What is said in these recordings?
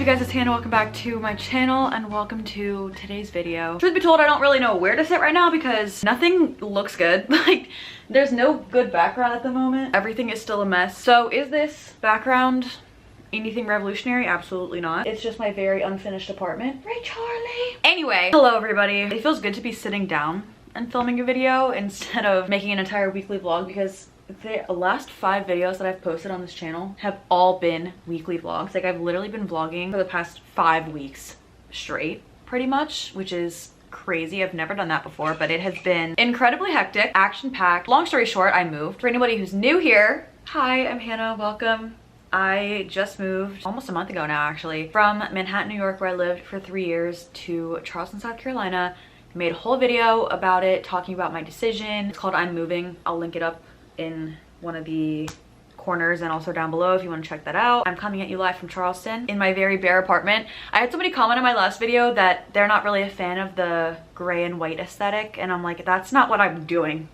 up, you guys? It's Hannah. Welcome back to my channel and welcome to today's video. Truth be told, I don't really know where to sit right now because nothing looks good. Like, there's no good background at the moment. Everything is still a mess. So is this background anything revolutionary? Absolutely not. It's just my very unfinished apartment. Right, Charlie? Anyway, hello everybody. It feels good to be sitting down and filming a video instead of making an entire weekly vlog because the last 5 videos that I've posted on this channel have all been weekly vlogs. Like, I've literally been vlogging for the past 5 weeks straight, pretty much, which is crazy. I've never done that before, but it has been incredibly hectic, action-packed. Long story short, I moved. For anybody who's new here, hi, I'm Hannah, welcome. I just moved almost a month ago now, actually, from Manhattan, New York, where I lived for 3 years, to Charleston, South Carolina. I made a whole video about it, talking about my decision. It's called I'm Moving. I'll link it up in one of the corners and also down below if you want to check that out. I'm coming at you live from Charleston in my very bare apartment. I had somebody comment on my last video that they're not really a fan of the gray and white aesthetic, and I'm like, that's not what I'm doing.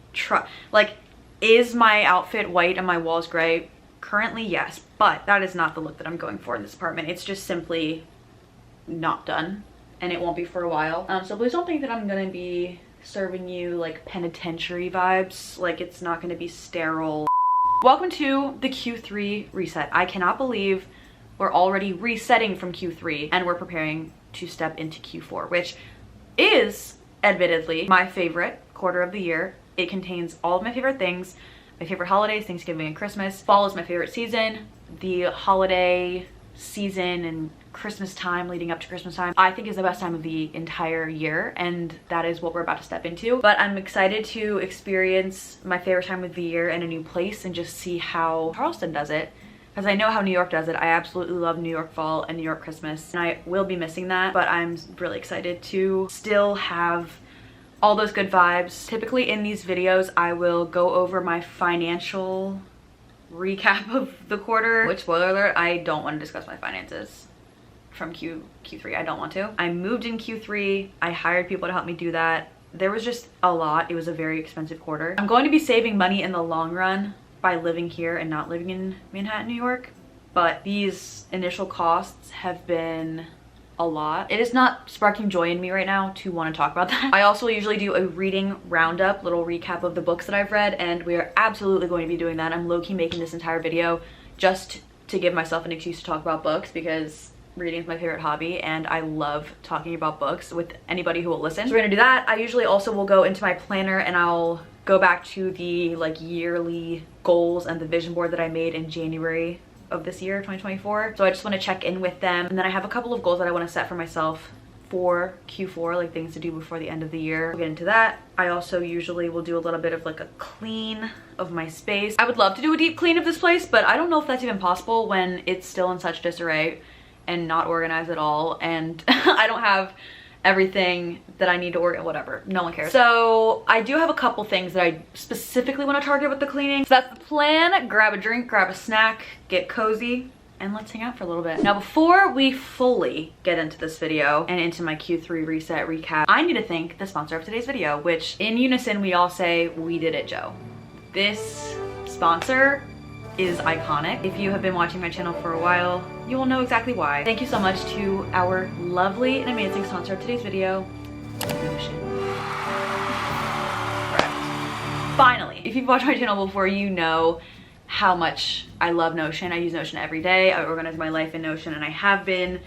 Like, is my outfit white and my walls gray? Currently, yes, but that is not the look that I'm going for in this apartment. It's just simply not done, and it won't be for a while. So please don't think that I'm gonna be serving you like penitentiary vibes. Like, it's not going to be sterile. Welcome to the Q3 reset. I cannot believe we're already resetting from Q3 and we're preparing to step into Q4, which is admittedly my favorite quarter of the year. It contains all of my favorite things, my favorite holidays, Thanksgiving and Christmas. Fall is my favorite season. The holiday season and Christmas time leading up to Christmas time, I think, is the best time of the entire year, and that is what we're about to step into. But I'm excited to experience my favorite time of the year in a new place and just see how Charleston does it, because I know how New York does it. I absolutely love New York fall and New York Christmas, and I will be missing that, but I'm really excited to still have all those good vibes. Typically in these videos I will go over my financial recap of the quarter, which, spoiler alert, I don't want to discuss my finances from Q3. I don't want to. I moved in Q3. I hired people to help me do that. There was just a lot. It was a very expensive quarter. I'm going to be saving money in the long run by living here and not living in Manhattan, New York, but these initial costs have been a lot. It is not sparking joy in me right now to want to talk about that. I also usually do a reading roundup, little recap of the books that I've read, and we are absolutely going to be doing that. I'm low-key making this entire video just to give myself an excuse to talk about books because reading is my favorite hobby and I love talking about books with anybody who will listen. So we're gonna do that. I usually also will go into my planner and I'll go back to the like yearly goals and the vision board that I made in January of this year, 2024. So I just want to check in with them, and then I have a couple of goals that I want to set for myself for Q4, like things to do before the end of the year. We'll get into that. I also usually will do a little bit of like a clean of my space. I would love to do a deep clean of this place, but I don't know if that's even possible when it's still in such disarray and not organized at all, and I don't have everything that I need to organize. Whatever, no one cares. So I do have a couple things that I specifically want to target with the cleaning. So that's the plan. Grab a drink, grab a snack, get cozy, and let's hang out for a little bit. Now, before we fully get into this video and into my Q3 reset recap, I need to thank the sponsor of today's video, which in unison we all say, "We did it, Joe." This sponsor is iconic. If you have been watching my channel for a while, you will know exactly why. Thank you so much to our lovely and amazing sponsor of today's video, Notion. Finally, if you've watched my channel before, you know how much I love Notion. I use Notion every day. I organize my life in Notion, and I've been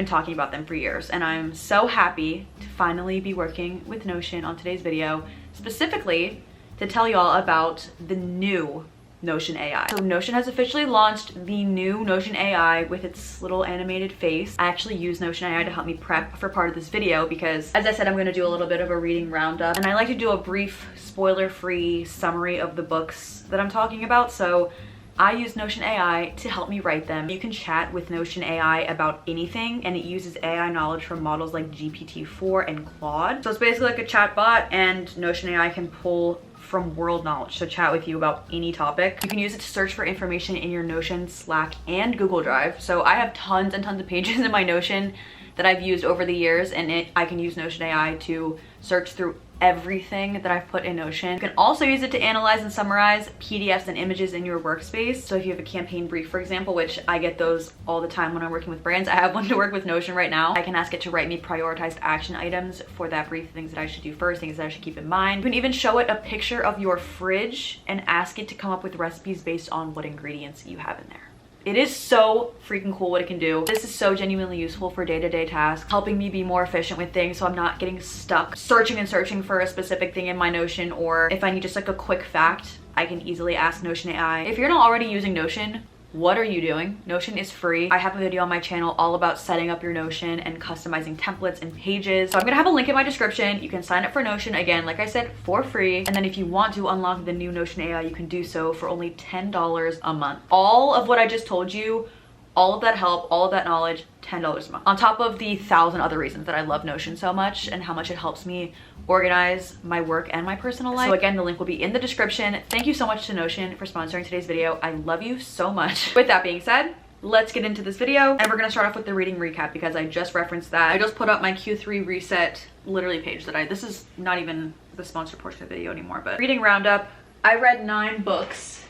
talking about them for years, and I'm so happy to finally be working with Notion on today's video, specifically to tell you all about the new Notion AI. So Notion has officially launched the new Notion AI with its little animated face. I actually use Notion AI to help me prep for part of this video because, as I said, I'm going to do a little bit of a reading roundup, and I like to do a brief spoiler-free summary of the books that I'm talking about. So I use Notion AI to help me write them. You can chat with Notion AI about anything, and it uses AI knowledge from models like GPT-4 and Claude. So it's basically like a chat bot, and Notion AI can pull from world knowledge, so chat with you about any topic. You can use it to search for information in your Notion, Slack, and Google Drive. So I have tons and tons of pages in my Notion that I've used over the years, and I can use Notion AI to search through everything that I've put in Notion. You can also use it to analyze and summarize PDFs and images in your workspace. So if you have a campaign brief, for example, which I get those all the time when I'm working with brands, I have one to work with Notion right now. I can ask it to write me prioritized action items for that brief, things that I should do first, things that I should keep in mind. You can even show it a picture of your fridge and ask it to come up with recipes based on what ingredients you have in there. It is so freaking cool what it can do. This is so genuinely useful for day-to-day tasks, helping me be more efficient with things so I'm not getting stuck searching and searching for a specific thing in my Notion, or if I need just like a quick fact, I can easily ask Notion AI. If you're not already using Notion, what are you doing? Notion is free. I have a video on my channel all about setting up your Notion and customizing templates and pages. So I'm gonna have a link in my description. You can sign up for Notion, again, like I said, for free. And then if you want to unlock the new Notion AI, you can do so for only $10 a month. All of what I just told you, all of that help, all of that knowledge, $10 a month. On top of the 1,000 other reasons that I love Notion so much and how much it helps me organize my work and my personal life. So again, the link will be in the description. Thank you so much to Notion for sponsoring today's video. I love you so much. With that being said, let's get into this video, and we're gonna start off with the reading recap because I just referenced that. I just put up my Q3 reset literally page that this is not even the sponsored portion of the video anymore, but reading roundup. I read 9 books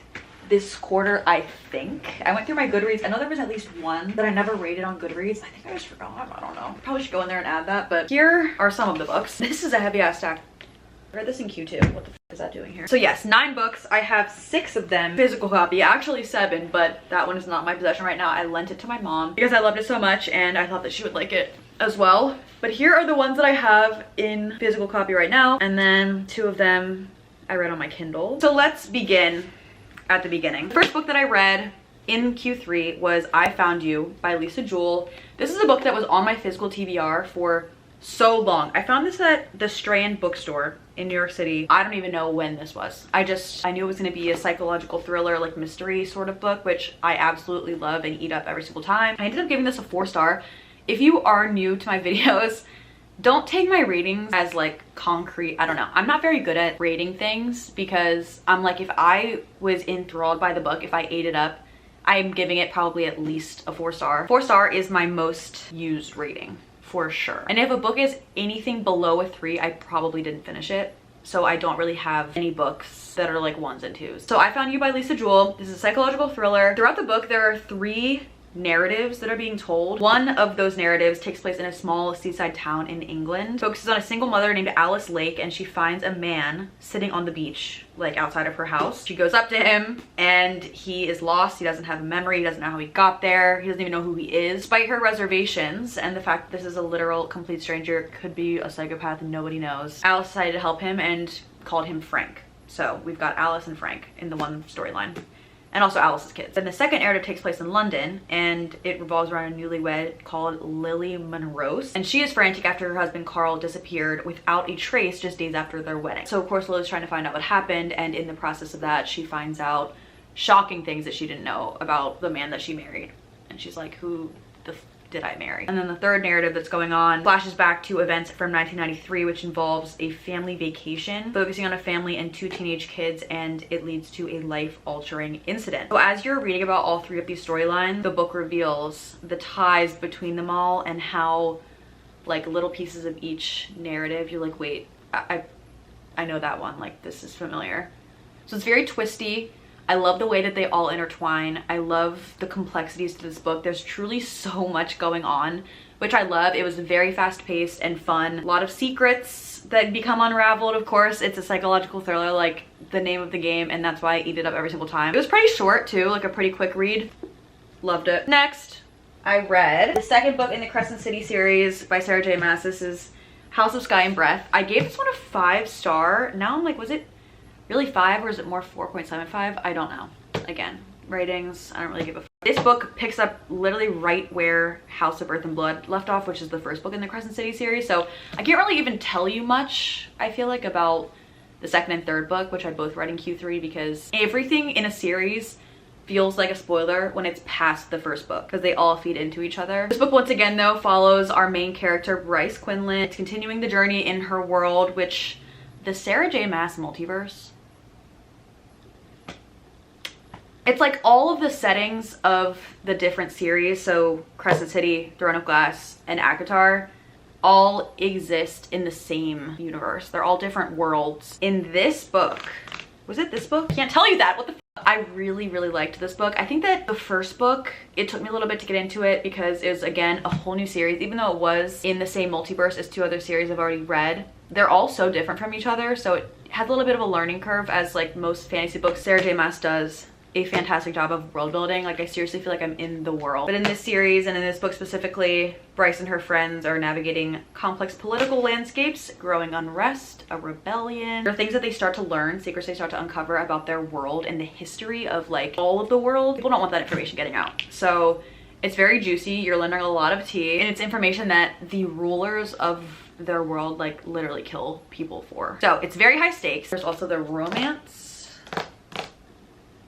this quarter, I think. I went through my Goodreads. I know there was at least one that I never rated on Goodreads. I think I just forgot. I don't know. Probably should go in there and add that, but here are some of the books. This is a heavy ass stack. I read this in Q2. What the f is that doing here? So yes, 9 books. I have 6 of them physical copy, actually 7, but that one is not in my possession right now. I lent it to my mom because I loved it so much and I thought that she would like it as well. But here are the ones that I have in physical copy right now, and then 2 of them I read on my Kindle. So let's begin at the beginning. The first book that I read in Q3 was I Found You by Lisa Jewell. This is a book that was on my physical TBR for so long. I found this at the Strand bookstore in New York City. I don't even know when this was. I knew it was going to be a psychological thriller, like mystery sort of book, which I absolutely love and eat up every single time. I ended up giving this a 4-star. If you are new to my videos, don't take my ratings as like concrete. I don't know. I'm not very good at rating things because I'm like, if I was enthralled by the book, if I ate it up, I'm giving it probably at least a 4-star. 4-star is my most used rating for sure. And if a book is anything below a 3, I probably didn't finish it. So I don't really have any books that are like 1s and 2s. So I Found You by Lisa Jewell. This is a psychological thriller. Throughout the book, there are 3 narratives that are being told. One of those narratives takes place in a small seaside town in England. Focuses on a single mother named Alice Lake, and she finds a man sitting on the beach, like outside of her house. She goes up to him and he is lost. He doesn't have a memory. He doesn't know how he got there. He doesn't even know who he is. Despite her reservations and the fact that this is a literal complete stranger, could be a psychopath and nobody knows, Alice decided to help him and called him Frank. So we've got Alice and Frank in the one storyline. And also Alice's kids. Then the second narrative takes place in London, and it revolves around a newlywed called Lily Monrose. And she is frantic after her husband Carl disappeared without a trace just days after their wedding. So of course Lily's trying to find out what happened, and in the process of that, she finds out shocking things that she didn't know about the man that she married. And she's like, who the f did I marry? And then the third narrative that's going on flashes back to events from 1993, which involves a family vacation, focusing on a family and 2 teenage kids, and it leads to a life-altering incident. So as you're reading about all 3 of these storylines, the book reveals the ties between them all and how like little pieces of each narrative, you're like, wait, I know that one, like this is familiar. So it's very twisty. I love the way that they all intertwine. I love the complexities to this book. There's truly so much going on, which I love. It was very fast-paced and fun. A lot of secrets that become unraveled. Of course, it's a psychological thriller, like the name of the game, and that's why I eat it up every single time. It was pretty short too, like a pretty quick read. Loved it. Next, I read the second book in the Crescent City series by Sarah J. Maas. This is House of Sky and Breath. I gave this one a 5-star. Now I'm like, was it really 5 or is it more 4.75? I don't know. Again, ratings, I don't really give a f. This book picks up literally right where House of Earth and Blood left off, which is the first book in the Crescent City series. So I can't really even tell you much, I feel like, about the second and third book, which I both read in Q3, because everything in a series feels like a spoiler when it's past the first book because they all feed into each other. This book once again though follows our main character Bryce Quinlan. It's continuing the journey in her world, which the Sarah J. Maas multiverse, it's like all of the settings of the different series, so Crescent City, Throne of Glass, and ACOTAR, all exist in the same universe. They're all different worlds. In this book, was it this book? Can't tell you that, what the f. I really, really liked this book. I think that the first book, it took me a little bit to get into it because it was, again, a whole new series. Even though it was in the same multiverse as 2 other series I've already read, they're all so different from each other. So it had a little bit of a learning curve, as like most fantasy books. Sarah J Maas does a fantastic job of world building. Like, I seriously feel like I'm in the world. But in this series and in this book specifically, Bryce and her friends are navigating complex political landscapes, growing unrest, a rebellion. There are things that they start to learn, secrets they start to uncover about their world and the history of like all of the world. People don't want that information getting out. So it's very juicy. You're learning a lot of tea, and it's information that the rulers of their world like literally kill people for. So it's very high stakes. There's also the romance.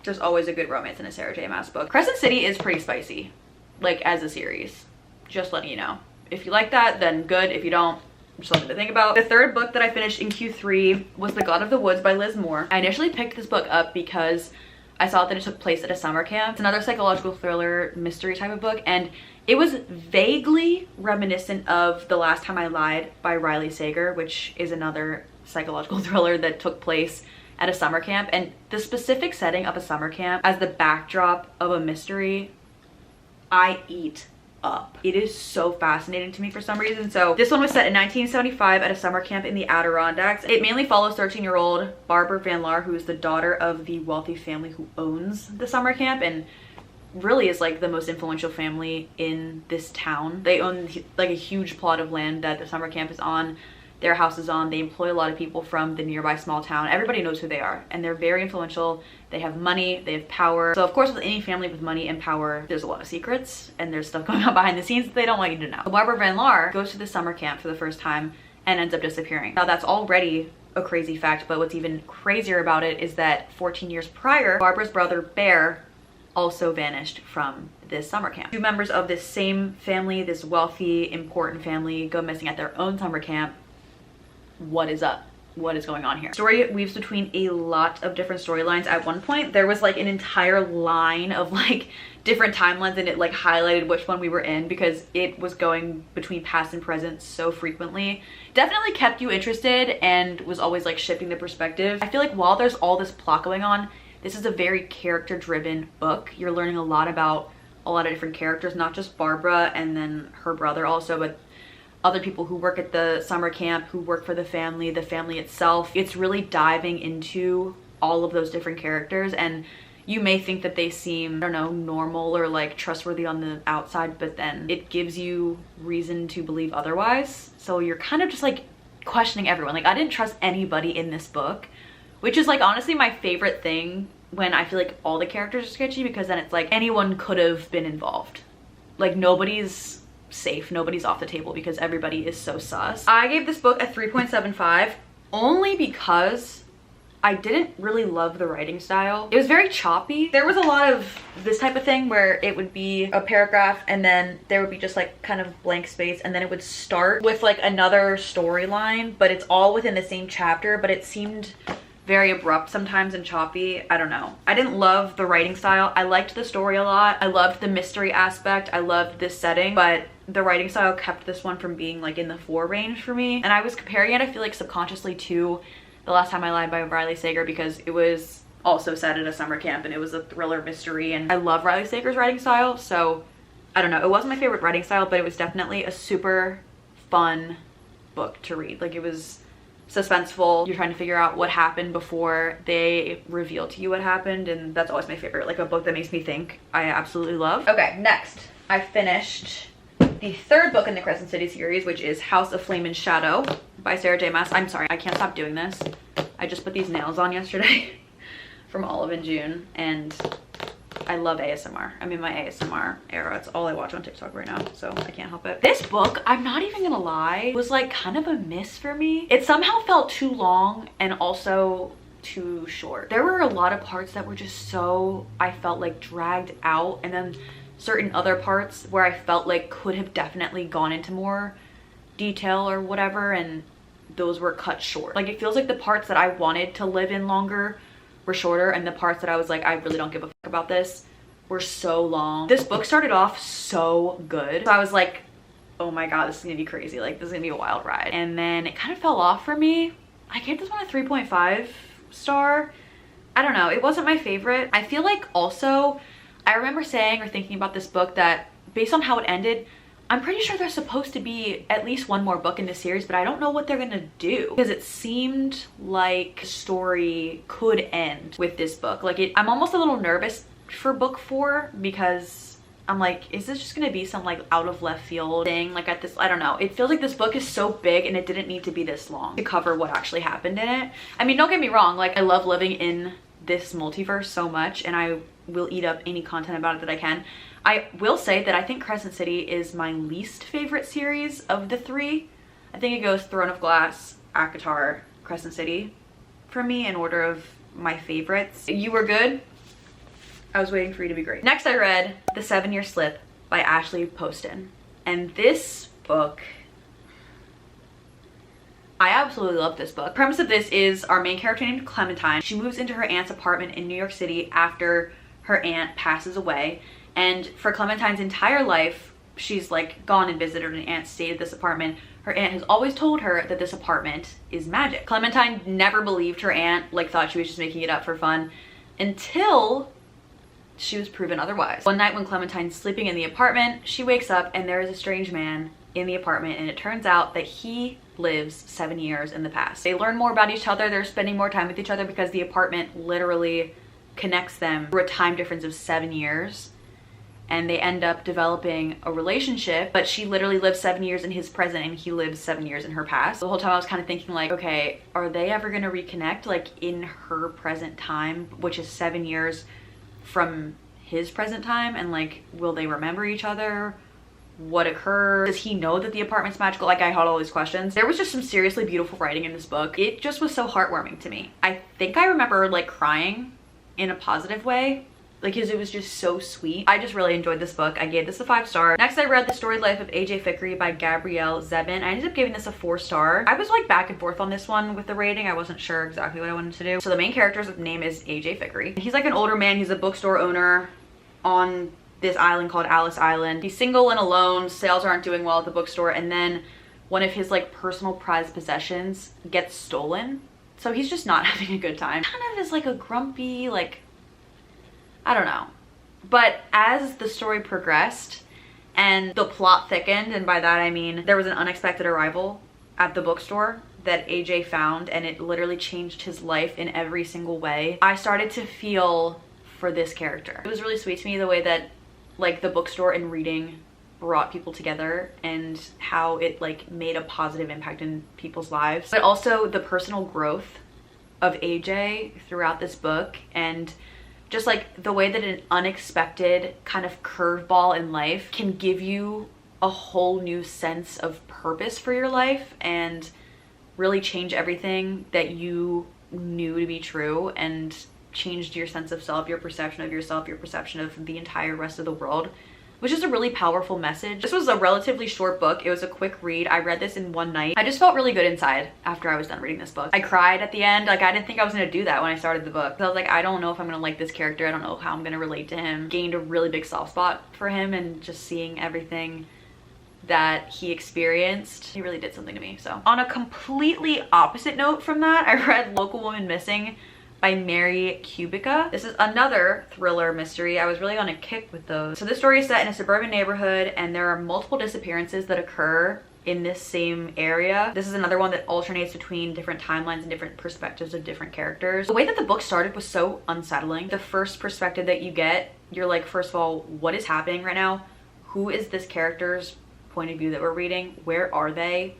There's always a good romance in a Sarah J Maas book. Crescent City is pretty spicy, like as a series. Just letting you know. If you like that, then good. If you don't, just something to think about. The third book that I finished in Q3 was The God of the Woods by Liz Moore. I initially picked this book up because I saw that it took place at a summer camp. It's another psychological thriller mystery type of book, and it was vaguely reminiscent of The Last Time I Lied by Riley Sager, which is another psychological thriller that took place at a summer camp. And the specific setting of a summer camp as the backdrop of a mystery, I eat up. It is so fascinating to me for some reason. So this one was set in 1975 at a summer camp in the Adirondacks. It mainly follows 13-year-old Barbara Van Laar, who is the daughter of the wealthy family who owns the summer camp and really is like the most influential family in this town. They own like a huge plot of land that the summer camp is on. Their house is on. They employ a lot of people from the nearby small town. Everybody knows who they are, and they're very influential. They have money, they have power. So of course, with any family with money and power, there's a lot of secrets and there's stuff going on behind the scenes that they don't want you to know. So Barbara Van Laar goes to the summer camp for the first time and ends up disappearing. Now that's already a crazy fact, but what's even crazier about it is that 14 years prior, Barbara's brother Bear also vanished from this summer camp. 2 members of this same family, this wealthy, important family, go missing at their own summer camp. What is up? What is going on here? Story weaves between a lot of different storylines. At one point there was like an entire line of like different timelines, and it like highlighted which one we were in because it was going between past and present so frequently. Definitely kept you interested and was always like shifting the perspective. I feel like while there's all this plot going on, this is a very character driven book. You're learning a lot about a lot of different characters, not just Barbara and then her brother also, but other people who work at the summer camp, who work for the family itself. It's really diving into all of those different characters, and you may think that they seem, I don't know, normal or like trustworthy on the outside, but then it gives you reason to believe otherwise. So you're kind of just like questioning everyone. Like, I didn't trust anybody in this book, which is like honestly my favorite thing when I feel like all the characters are sketchy, because then it's like anyone could have been involved. Like, nobody's safe, nobody's off the table because everybody is so sus. I gave this book a 3.75 only because I didn't really love the writing style. It was very choppy. There was a lot of this type of thing where it would be a paragraph and then there would be just like kind of blank space, and then it would start with like another storyline, but it's all within the same chapter, but it seemed very abrupt sometimes and choppy. I don't know. I didn't love the writing style. I liked the story a lot. I loved the mystery aspect. I loved this setting, but the writing style kept this one from being like in the 4 range for me. And I was comparing it, I feel like subconsciously, to The Last Time I Lied by Riley Sager because it was also set at a summer camp and it was a thriller mystery, and I love Riley Sager's writing style. So I don't know. It wasn't my favorite writing style, but it was definitely a super fun book to read. Like, it was suspenseful. You're trying to figure out what happened before they reveal to you what happened, and that's always my favorite. Like, a book that makes me think, I absolutely love. Okay, next I finished the 3rd book in the Crescent City series, which is House of Flame and Shadow by Sarah J Maas. I'm sorry, I can't stop doing this. I just put these nails on yesterday from Olive and June, and I love ASMR. I'm in my ASMR era. It's all I watch on TikTok right now, so I can't help it. This book, I'm not even gonna lie, was like kind of a miss for me. It somehow felt too long and also too short. There were a lot of parts that were just so, I felt like dragged out, and then certain other parts where I felt like could have definitely gone into more detail or whatever, and those were cut short. Like, it feels like the parts that I wanted to live in longer were shorter, and the parts that I was like, I really don't give a fuck about this, were so long. This book started off so good. So I was like oh my god, this is gonna be crazy, like this is gonna be a wild ride. And then it kind of fell off for me. I gave this one a 3.5 star. I don't know, it wasn't my favorite. I feel like also, I remember saying or thinking about this book that based on how it ended, I'm pretty sure there's supposed to be at least one more book in this series, but I don't know what they're gonna do, because it seemed like the story could end with this book. Like I'm almost a little nervous for book 4 because I'm like, is this just gonna be some like out of left field thing? Like at this, I don't know. It feels like this book is so big and it didn't need to be this long to cover what actually happened in it. I mean, don't get me wrong, like I love living in this multiverse so much and I will eat up any content about it that I can. I will say that I think Crescent City is my least favorite series of the 3. I think it goes Throne of Glass, ACOTAR, Crescent City for me in order of my favorites. You Were Good. I was waiting for you to be great. Next I read The 7-Year Slip by Ashley Poston. And this book, I absolutely love this book. The premise of this is our main character named Clementine. She moves into her aunt's apartment in New York City after her aunt passes away. And for Clementine's entire life, she's like gone and visited her aunt, stayed at this apartment. Her aunt has always told her that this apartment is magic. Clementine never believed her aunt, like thought she was just making it up for fun, until she was proven otherwise. One night when Clementine's sleeping in the apartment, she wakes up and there is a strange man in the apartment, and it turns out that he lives 7 years in the past. They learn more about each other, they're spending more time with each other because the apartment literally connects them through a time difference of 7 years. And they end up developing a relationship, but she literally lives 7 years in his present and he lives 7 years in her past. The whole time I was kind of thinking like, okay, are they ever gonna reconnect like in her present time, which is 7 years from his present time, and like will they remember each other? What occurred? Does he know that the apartment's magical? Like I had all these questions. There was just some seriously beautiful writing in this book. It just was so heartwarming to me. I think I remember like crying in a positive way, like because it was just so sweet. I just really enjoyed this book. I gave this a 5 star. Next I read The Storied Life of AJ Fickery by Gabrielle Zebin. I ended up giving this a 4 star. I was like back and forth on this one with the rating. I wasn't sure exactly what I wanted to do. So the main character's name is AJ Fickery. He's like an older man. He's a bookstore owner on this island called Alice Island. He's single and alone. Sales aren't doing well at the bookstore, and then one of his like personal prized possessions gets stolen. So he's just not having a good time. Kind of is like a grumpy, like, I don't know. But as the story progressed and the plot thickened, and by that I mean there was an unexpected arrival at the bookstore that AJ found, and it literally changed his life in every single way, I started to feel for this character. It was really sweet to me the way that like the bookstore and reading brought people together and how it like made a positive impact in people's lives, but also the personal growth of AJ throughout this book, and just like the way that an unexpected kind of curveball in life can give you a whole new sense of purpose for your life and really change everything that you knew to be true, and changed your sense of self, your perception of yourself, your perception of the entire rest of the world, which is a really powerful message. This was a relatively short book. It was a quick read. I read this in one night. I just felt really good inside after I was done reading this book. I cried at the end. Like I didn't think I was gonna do that when I started the book. So I was like, I don't know if I'm gonna like this character. I don't know how I'm gonna relate to him. Gained a really big soft spot for him, and just seeing everything that he experienced, he really did something to me. So on a completely opposite note from that, I read Local Woman Missing by Mary Kubica. This is another thriller mystery. I was really on a kick with those. So this story is set in a suburban neighborhood, and there are multiple disappearances that occur in this same area. This is another one that alternates between different timelines and different perspectives of different characters. The way that the book started was so unsettling. The first perspective that you get, you're like, first of all, what is happening right now? Who is this character's point of view that we're reading? Where are they?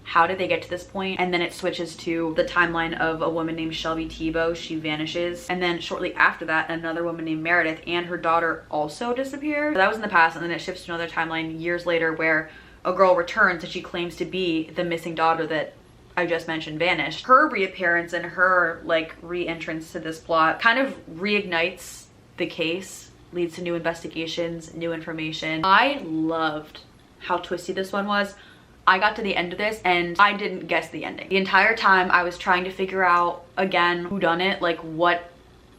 How did they get to this point? And then it switches to the timeline of a woman named Shelby Tebow. She vanishes. And then shortly after that, another woman named Meredith and her daughter also disappear. That was in the past, and then it shifts to another timeline years later where a girl returns and she claims to be the missing daughter that I just mentioned vanished. Her reappearance and her like re-entrance to this plot kind of reignites the case, leads to new investigations, new information. I loved how twisty this one was. I got to the end of this and I didn't guess the ending. The entire time I was trying to figure out, again, who done it, like what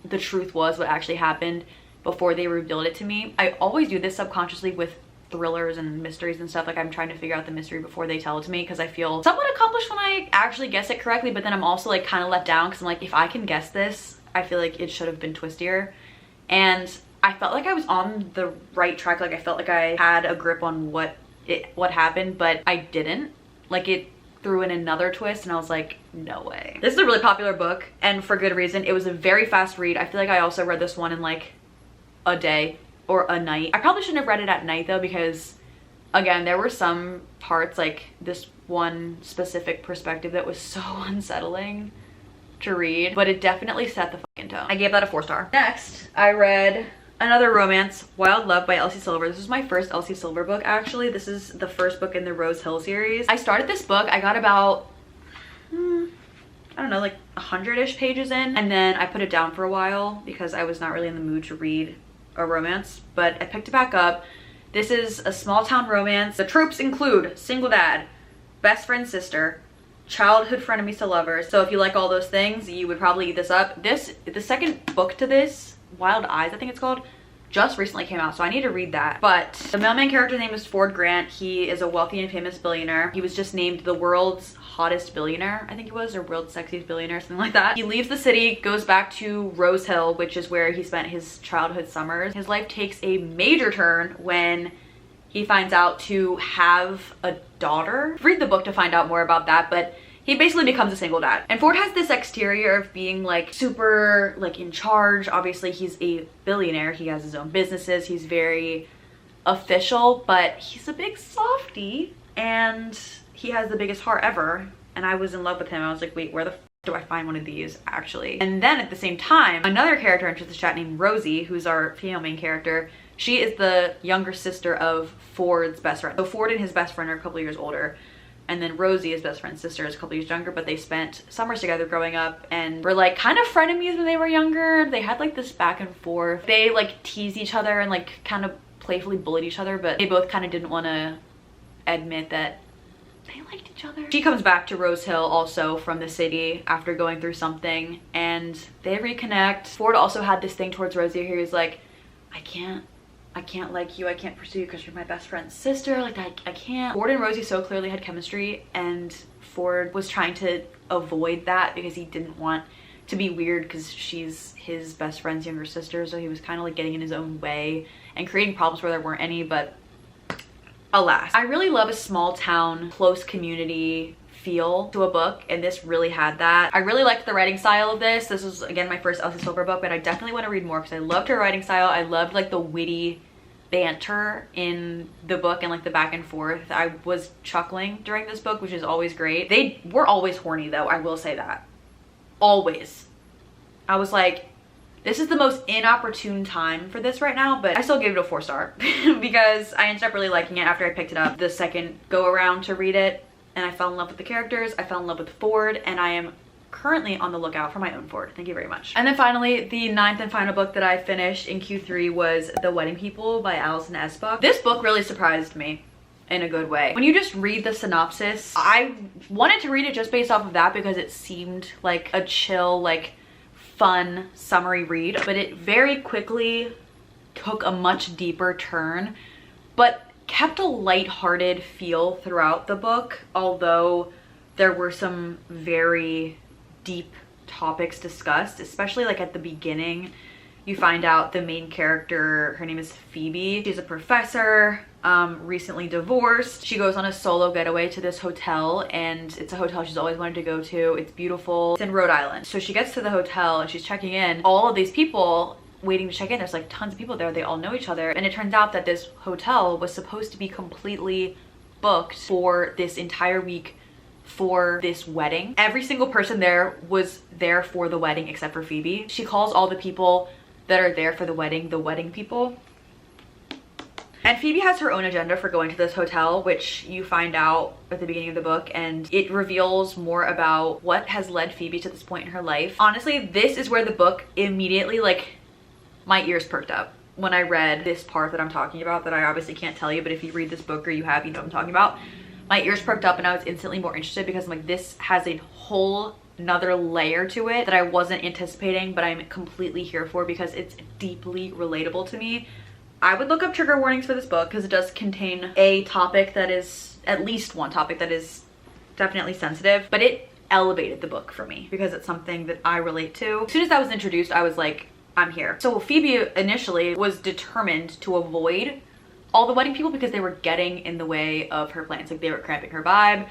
the truth was, what actually happened before they revealed it to me. I always do this subconsciously with thrillers and mysteries and stuff, like I'm trying to figure out the mystery before they tell it to me, because I feel somewhat accomplished when I actually guess it correctly, but then I'm also like kind of let down because I'm like, if I can guess this, I feel like it should have been twistier. And I felt like I was on the right track. Like I felt like I had a grip on what happened, but I didn't. Like it threw in another twist and I was like, no way. This is a really popular book, and for good reason. It was a very fast read. I feel like I also read this one in like a day or a night. I probably shouldn't have read it at night though, because again, there were some parts, like this one specific perspective, that was so unsettling to read, but it definitely set the fucking tone. I gave that a 4-star. Next, I read another romance, Wild Love by Elsie Silver. This is my first Elsie Silver book, actually. This is the first book in the Rose Hill series. I started this book, I got about, I don't know, like 100-ish pages in, and then I put it down for a while because I was not really in the mood to read a romance, but I picked it back up. This is a small town romance. The tropes include single dad, best friend sister, childhood frenemies to lovers. So if you like all those things, you would probably eat this up. The second book to this, Wild Eyes, I think it's called, just recently came out, so I need to read that. But the main character's name is Ford Grant. He is a wealthy and famous billionaire. He was just named the world's hottest billionaire, I think it was, or world's sexiest billionaire, something like that. He leaves the city, goes back to Rose Hill, which is where he spent his childhood summers. His life takes a major turn when he finds out to have a daughter. Read the book to find out more about that, but he basically becomes a single dad. And Ford has this exterior of being like super like in charge. Obviously he's a billionaire, he has his own businesses, he's very official, but he's a big softie and he has the biggest heart ever. And I was in love with him. I was like, wait, where the f do I find one of these actually? And then at the same time, another character enters the chat named Rosie, who's our female main character. She is the younger sister of Ford's best friend. So Ford and his best friend are a couple years older. And then Rosie, his best friend's sister, is a couple years younger, but they spent summers together growing up and were like kind of frenemies when they were younger. They had like this back and forth. They like teased each other and like kind of playfully bullied each other, but they both kind of didn't want to admit that they liked each other. She comes back to Rose Hill also from the city after going through something, and they reconnect. Ford also had this thing towards Rosie. He was like, I can't like you, I can't pursue you because you're my best friend's sister, like I can't. Ford and Rosie so clearly had chemistry, and Ford was trying to avoid that because he didn't want to be weird because she's his best friend's younger sister, so he was kind of like getting in his own way and creating problems where there weren't any. But alas, I really love a small town, close community feel to a book, and this really had that. I really liked the writing style of this. This was again my first Elsie Silver book, but I definitely want to read more because I loved her writing style. I loved like the witty banter in the book and like the back and forth. I was chuckling during this book, which is always great. They were always horny though, I will say that. Always. I was like, this is the most inopportune time for this right now, but I still gave it a 4-star because I ended up really liking it after I picked it up the second go around to read it. And I fell in love with the characters, I fell in love with Ford, and I am currently on the lookout for my own Ford. Thank you very much. And then finally, the 9th and final book that I finished in Q3 was The Wedding People by Alison Esbach. This book really surprised me in a good way. When you just read the synopsis, I wanted to read it just based off of that because it seemed like a chill, like fun summary read, but it very quickly took a much deeper turn, but kept a lighthearted feel throughout the book, although there were some very deep topics discussed, especially like at the beginning. You find out the main character, her name is Phoebe. She's a professor, recently divorced. She goes on a solo getaway to this hotel, and it's a hotel she's always wanted to go to. It's beautiful. It's in Rhode Island. So she gets to the hotel and she's checking in. All of these people waiting to check in, there's like tons of people there, they all know each other, and it turns out that this hotel was supposed to be completely booked for this entire week for this wedding. Every single person there was there for the wedding except for Phoebe. She calls all the people that are there for the wedding people. And Phoebe has her own agenda for going to this hotel, which you find out at the beginning of the book, and it reveals more about what has led Phoebe to this point in her life. Honestly, this is where the book immediately, like, my ears perked up when I read this part that I'm talking about, that I obviously can't tell you, but if you read this book or you know what I'm talking about. My ears perked up and I was instantly more interested because I'm like, this has a whole another layer to it that I wasn't anticipating, but I'm completely here for because it's deeply relatable to me. I would look up trigger warnings for this book because it does contain a topic that is, at least one topic that is definitely sensitive, but it elevated the book for me because it's something that I relate to. As soon as that was introduced, I was like, I'm here. So Phoebe initially was determined to avoid all the wedding people because they were getting in the way of her plans. Like, they were cramping her vibe.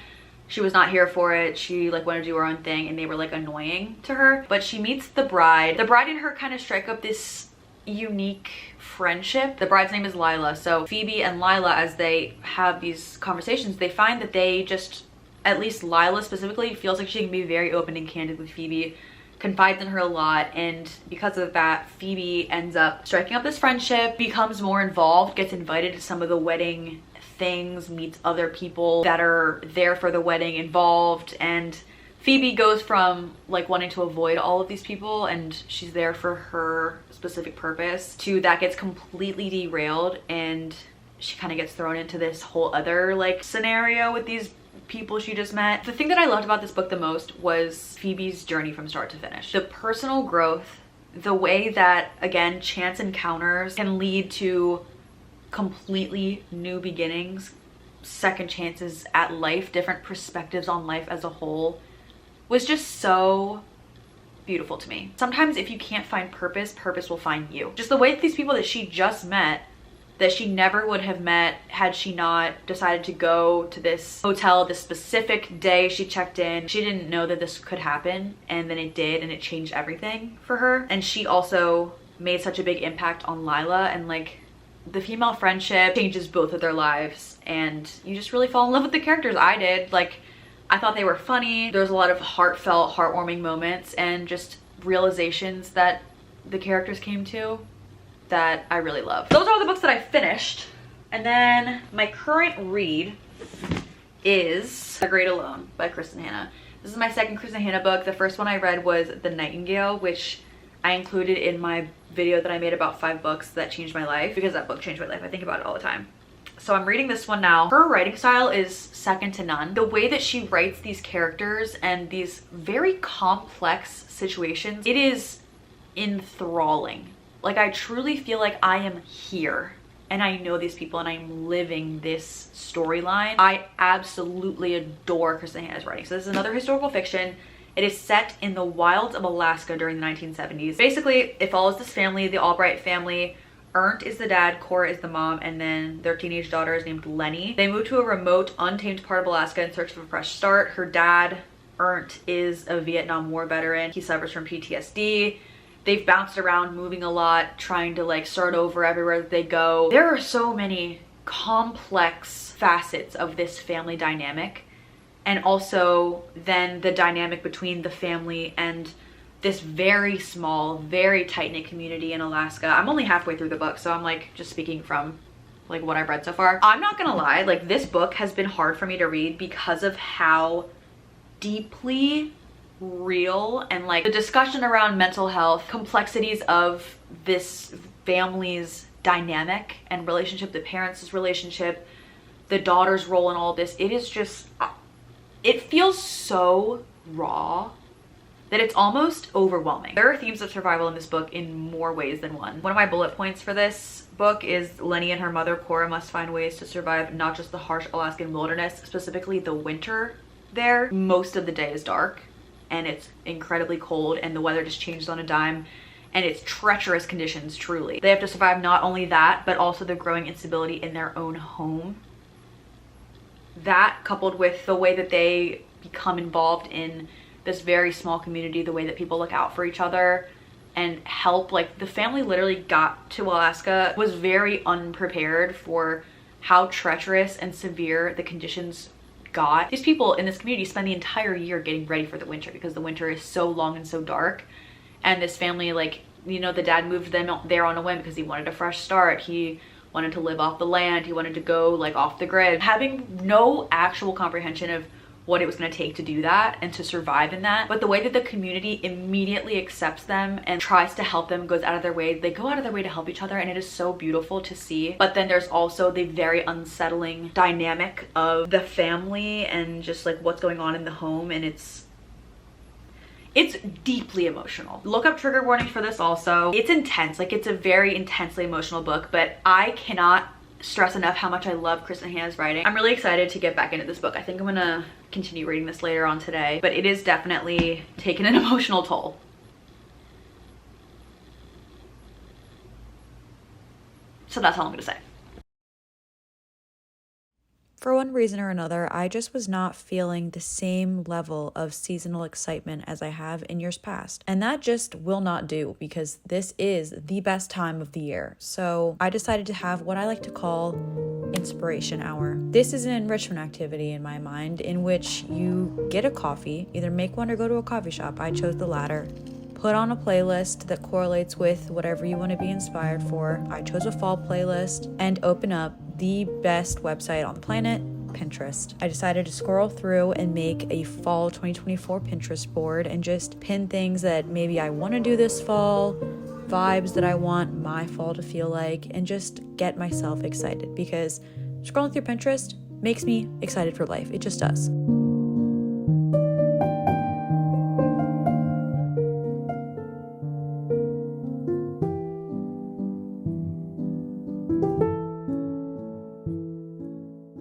She was not here for it. She like wanted to do her own thing and they were like annoying to her. But she meets the bride. The bride and her kind of strike up this unique friendship. The bride's name is Lila. So Phoebe and Lila, as they have these conversations, they find that they just, at least Lila specifically, feels like she can be very open and candid with Phoebe, confides in her a lot, and because of that, Phoebe ends up striking up this friendship, becomes more involved, gets invited to some of the wedding things, meets other people that are there for the wedding involved, and Phoebe goes from like wanting to avoid all of these people and she's there for her specific purpose to that gets completely derailed and she kind of gets thrown into this whole other like scenario with these people she just met. The thing that I loved about this book the most was Phoebe's journey from start to finish. The personal growth, the way that, again, chance encounters can lead to completely new beginnings, second chances at life, different perspectives on life as a whole, was just so beautiful to me. Sometimes if you can't find purpose, purpose will find you. Just the way that these people that she just met, that she never would have met had she not decided to go to this hotel this specific day she checked in. She didn't know that this could happen, and then it did, and it changed everything for her. And she also made such a big impact on Lila, and like the female friendship changes both of their lives, and you just really fall in love with the characters. I did. Like, I thought they were funny. There was a lot of heartfelt, heartwarming moments and just realizations that the characters came to that I really love. Those are all the books that I finished. And then my current read is The Great Alone by Kristen Hanna. This is my second Kristen Hanna book. The first one I read was The Nightingale, which I included in my video that I made about 5 books that changed my life, because that book changed my life. I think about it all the time. So I'm reading this one now. Her writing style is second to none. The way that she writes these characters and these very complex situations, it is enthralling. Like, I truly feel like I am here and I know these people and I'm living this storyline. I absolutely adore Kristen Hanna's writing. So this is another historical fiction. It is set in the wilds of Alaska during the 1970s. Basically, it follows this family, the Albright family. Ernst is the dad, Cora is the mom, and then their teenage daughter is named Lenny. They move to a remote, untamed part of Alaska in search of a fresh start. Her dad, Ernst, is a Vietnam War veteran. He suffers from PTSD. They've bounced around, moving a lot, trying to like start over everywhere that they go. There are so many complex facets of this family dynamic, and also then the dynamic between the family and this very small, very tight-knit community in Alaska. I'm only halfway through the book, so I'm like just speaking from like what I've read so far. I'm not gonna lie, like this book has been hard for me to read because of how deeply real and like the discussion around mental health, complexities of this family's dynamic and relationship, the parents' relationship, the daughter's role in all this. It is just, it feels so raw that it's almost overwhelming. There are themes of survival in this book in more ways than one. One of my bullet points for this book is Lenny and her mother Cora must find ways to survive not just the harsh Alaskan wilderness, specifically the winter there. Most of the day is dark and it's incredibly cold and the weather just changes on a dime, and it's treacherous conditions, truly. They have to survive not only that, but also the growing instability in their own home. That, coupled with the way that they become involved in this very small community, the way that people look out for each other and help. Like, the family literally got to Alaska, was very unprepared for how treacherous and severe the conditions got. These people in this community spend the entire year getting ready for the winter because the winter is so long and so dark. And this family, like, you know, the dad moved them there on a whim because he wanted a fresh start. He wanted to live off the land. He wanted to go like off the grid, having no actual comprehension of what it was going to take to do that and to survive in that. But the way that the community immediately accepts them and tries to help them, goes out of their way, they go out of their way to help each other, and it is so beautiful to see. But then there's also the very unsettling dynamic of the family and just like what's going on in the home, and it's It's deeply emotional. Look up trigger warnings for this also. It's intense, like it's a very intensely emotional book, but I cannot stress enough how much I love Kristen Hanna's writing. I'm really excited to get back into this book. I think I'm gonna continue reading this later on today, but it is definitely taken an emotional toll. So that's all I'm gonna say. For one reason or another, I just was not feeling the same level of seasonal excitement as I have in years past. And that just will not do because this is the best time of the year. So I decided to have what I like to call inspiration hour. This is an enrichment activity in my mind in which you get a coffee, either make one or go to a coffee shop. I chose the latter. Put on a playlist that correlates with whatever you want to be inspired for. I chose a fall playlist and open up the best website on the planet, Pinterest. I decided to scroll through and make a fall 2024 Pinterest board and just pin things that maybe I want to do this fall, vibes that I want my fall to feel like, and just get myself excited because scrolling through Pinterest makes me excited for life. It just does.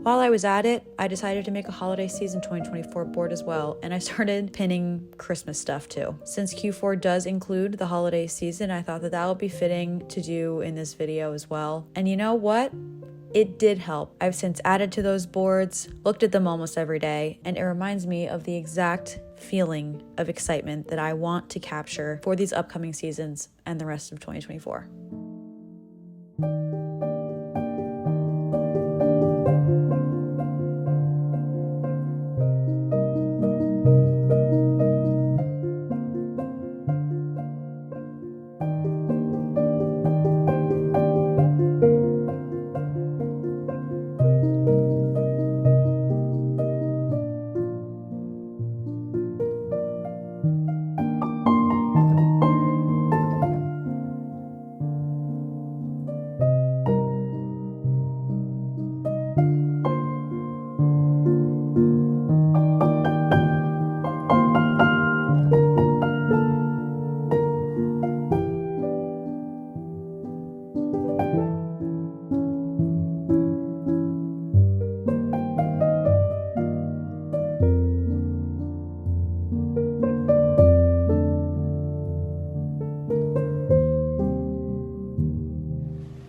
While I was at it, I decided to make a holiday season 2024 board as well, and I started pinning Christmas stuff too. Since Q4 does include the holiday season, I thought that that would be fitting to do in this video as well. And you know what? It did help. I've since added to those boards, looked at them almost every day, and it reminds me of the exact feeling of excitement that I want to capture for these upcoming seasons and the rest of 2024.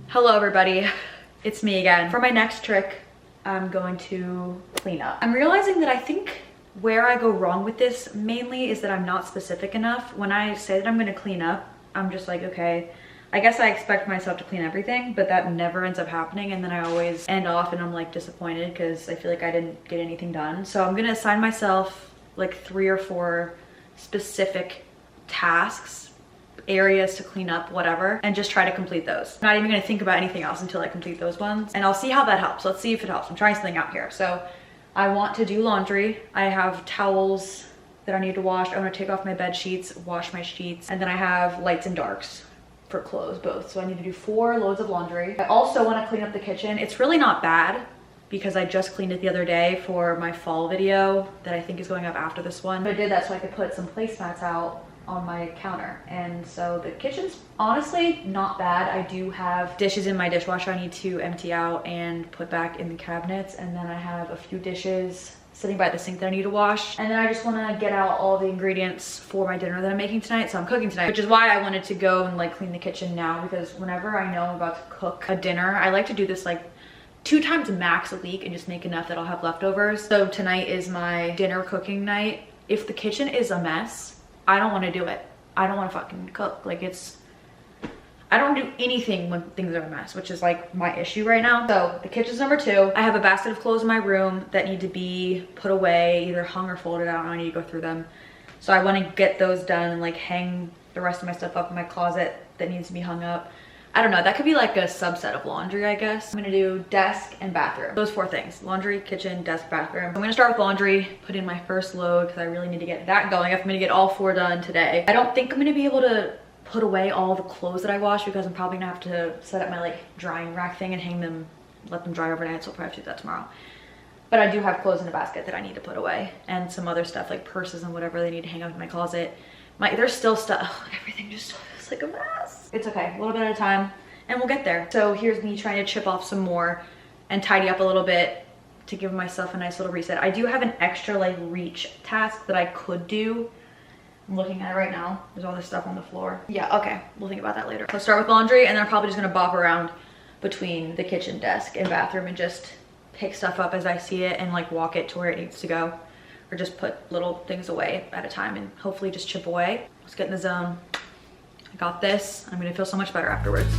Hello everybody, it's me again. For my next trick, I'm going to clean up. I'm realizing that I think where I go wrong with this mainly is that I'm not specific enough. When I say that I'm gonna clean up, I'm just like, okay, I guess I expect myself to clean everything, but that never ends up happening, and then I always end off and I'm like disappointed because I feel like I didn't get anything done. So I'm gonna assign myself like 3 or 4 specific tasks, areas to clean up, whatever, and just try to complete those. I'm not even gonna think about anything else until I complete those ones, and I'll see how that helps. Let's see if it helps. I'm trying something out here. So I want to do laundry. I have towels that I need to wash. I'm gonna take off my bed sheets, wash my sheets, and then I have lights and darks for clothes both. So I need to do 4 loads of laundry. I also want to clean up the kitchen. It's really not bad because I just cleaned it the other day for my fall video that I think is going up after this one. But I did that so I could put some placemats out on my counter, and so the kitchen's honestly not bad. I do have dishes in my dishwasher I need to empty out and put back in the cabinets, and then I have a few dishes sitting by the sink that I need to wash, and then I just want to get out all the ingredients for my dinner that I'm making tonight. So I'm cooking tonight, which is why I wanted to go and like clean the kitchen now, because whenever I know I'm about to cook a dinner, I like to do this like 2 times max a week and just make enough that I'll have leftovers. So tonight is my dinner cooking night. If the kitchen is a mess, I don't want to do it. I don't want to fucking cook. Like I don't do anything when things are a mess, which is like my issue right now. So the kitchen's number 2. I have a basket of clothes in my room that need to be put away, either hung or folded. I don't know, I need to go through them. So I want to get those done and like hang the rest of my stuff up in my closet that needs to be hung up. I don't know, that could be like a subset of laundry, I guess. I'm gonna do desk and bathroom. Those 4 things: laundry, kitchen, desk, bathroom. I'm gonna start with laundry, put in my first load because I really need to get that going if I'm gonna get all 4 done today. I don't think I'm gonna be able to put away all the clothes that I wash because I'm probably gonna have to set up my like drying rack thing and hang them, let them dry overnight, so I'll probably have to do that tomorrow. But I do have clothes in a basket that I need to put away, and some other stuff like purses and whatever they need to hang up in my closet. There's still stuff. Everything just feels like a mess. It's okay, a little bit at a time, and we'll get there. So here's me trying to chip off some more and tidy up a little bit to give myself a nice little reset. I do have an extra like reach task that I could do. I'm looking at it right now. There's all this stuff on the floor. Yeah, okay, we'll think about that later. Let's start with laundry, and then I'm probably just gonna bop around between the kitchen desk and bathroom and just pick stuff up as I see it and like walk it to where it needs to go, or just put little things away at a time and hopefully just chip away. Let's get in the zone. I got this. I'm gonna feel so much better afterwards.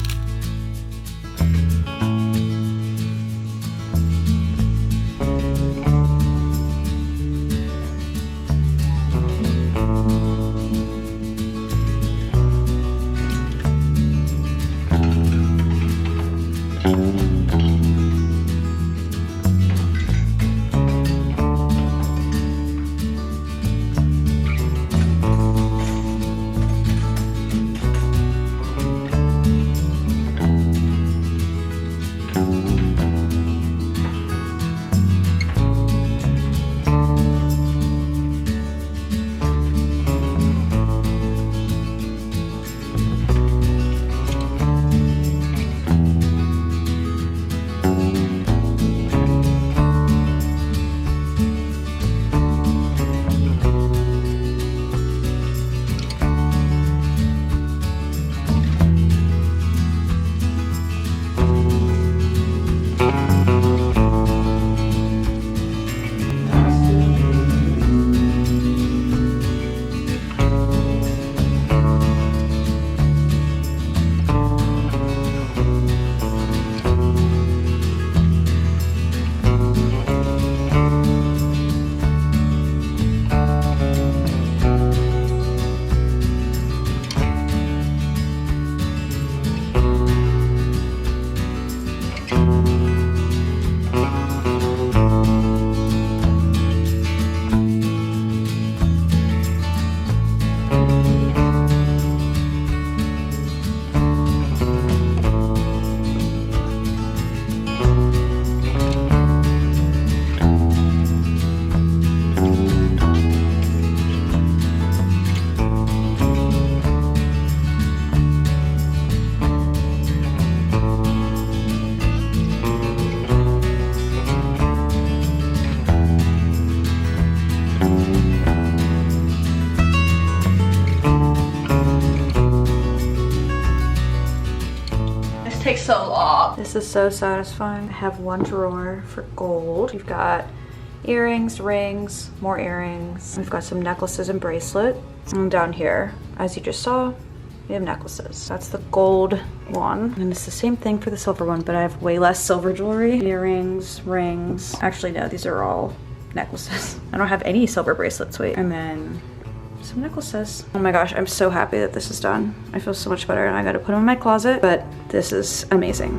Takes so long. This is so satisfying. I have one drawer for gold. You've got earrings, rings, more earrings. We've got some necklaces and bracelets. And down here, as you just saw, we have necklaces. That's the gold one. And it's the same thing for the silver one, but I have way less silver jewelry. Earrings, rings. Actually, no, these are all necklaces. I don't have any silver bracelets, wait. And then some necklaces. Oh my gosh, I'm so happy that this is done. I feel so much better, and I gotta put them in my closet, but this is amazing.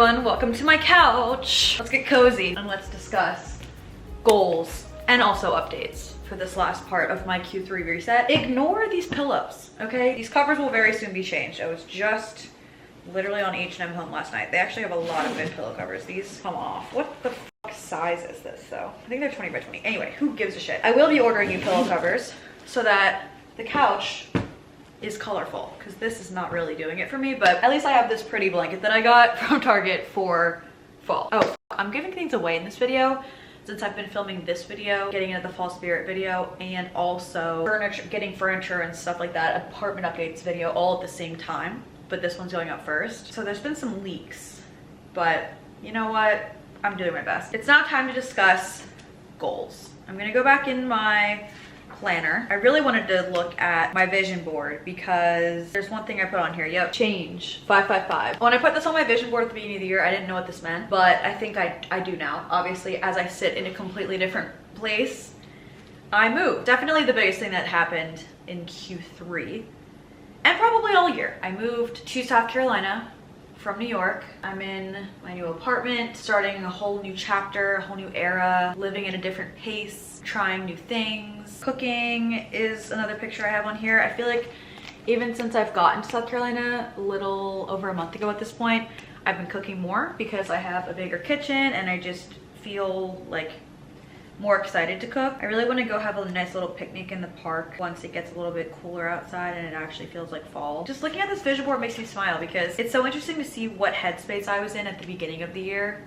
everyone, welcome to my couch. Let's get cozy and let's discuss goals and also updates for this last part of my Q3 reset. Ignore these pillows, okay? These covers will very soon be changed. I was just literally on H&M Home last night. They actually have a lot of good pillow covers. These come off. What the fuck size is this though? I think they're 20 by 20. Anyway, who gives a shit? I will be ordering new pillow covers so that the couch is colorful, because this is not really doing it for me, but at least I have this pretty blanket that I got from Target for fall. Oh, I'm giving things away in this video since I've been filming this video, getting into the fall spirit video, and also getting furniture and stuff like that, apartment updates video all at the same time, but this one's going up first. So there's been some leaks, but you know what? I'm doing my best. It's now time to discuss goals. I'm gonna go back in my planner. I really wanted to look at my vision board because there's one thing I put on here. Yep, change 555. When I put this on my vision board at the beginning of the year, I didn't know what this meant, but I think I do now. Obviously, as I sit in a completely different place, I moved. Definitely the biggest thing that happened in Q3 and probably all year. I moved to South Carolina from New York. I'm in my new apartment, starting a whole new chapter, a whole new era, living at a different pace, trying new things. Cooking is another picture I have on here. I feel like even since I've gotten to South Carolina a little over a month ago at this point, I've been cooking more because I have a bigger kitchen and I just feel like more excited to cook. I really want to go have a nice little picnic in the park once it gets a little bit cooler outside and it actually feels like fall. Just looking at this vision board makes me smile because it's so interesting to see what headspace I was in at the beginning of the year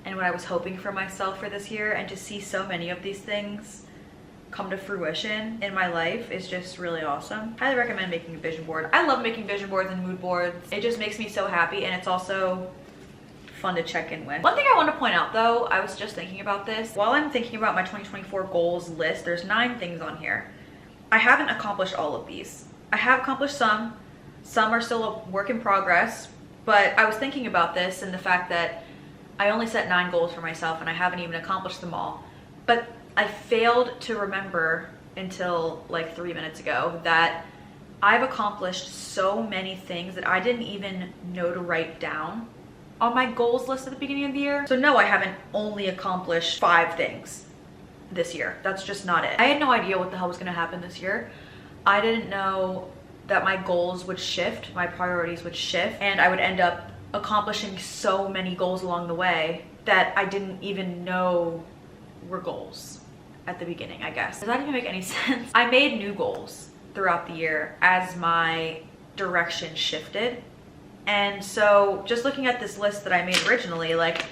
and what I was hoping for myself for this year, and to see so many of these things come to fruition in my life is just really awesome. Highly recommend making a vision board. I love making vision boards and mood boards. It just makes me so happy, and it's also fun to check in with. One thing I want to point out though, I was just thinking about this. While I'm thinking about my 2024 goals list, there's 9 things on here. I haven't accomplished all of these. I have accomplished some are still a work in progress, but I was thinking about this and the fact that I only set 9 goals for myself and I haven't even accomplished them all. But I failed to remember until like 3 minutes ago that I've accomplished so many things that I didn't even know to write down on my goals list at the beginning of the year. So no, I haven't only accomplished 5 things this year. That's just not it. I had no idea what the hell was gonna happen this year. I didn't know that my goals would shift, my priorities would shift, and I would end up accomplishing so many goals along the way that I didn't even know were goals at the beginning, I guess. Does that even make any sense? I made new goals throughout the year as my direction shifted. And so just looking at this list that I made originally, like,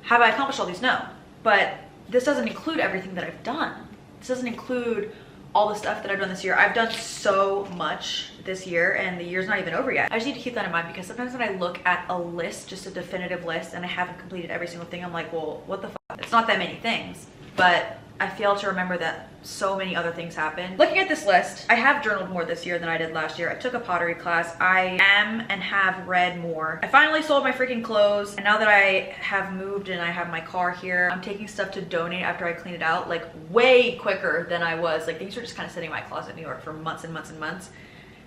have I accomplished all these? No. But this doesn't include everything that I've done. This doesn't include all the stuff that I've done this year. I've done so much this year and the year's not even over yet. I just need to keep that in mind because sometimes when I look at a list, just a definitive list, and I haven't completed every single thing, I'm like, well, what the fuck? It's not that many things, but I fail to remember that so many other things happened. Looking at this list, I have journaled more this year than I did last year. I took a pottery class. I am and have read more. I finally sold my freaking clothes, and now that I have moved and I have my car here, I'm taking stuff to donate after I clean it out, like way quicker than I was. Like, things were just kind of sitting in my closet in New York for months and months and months,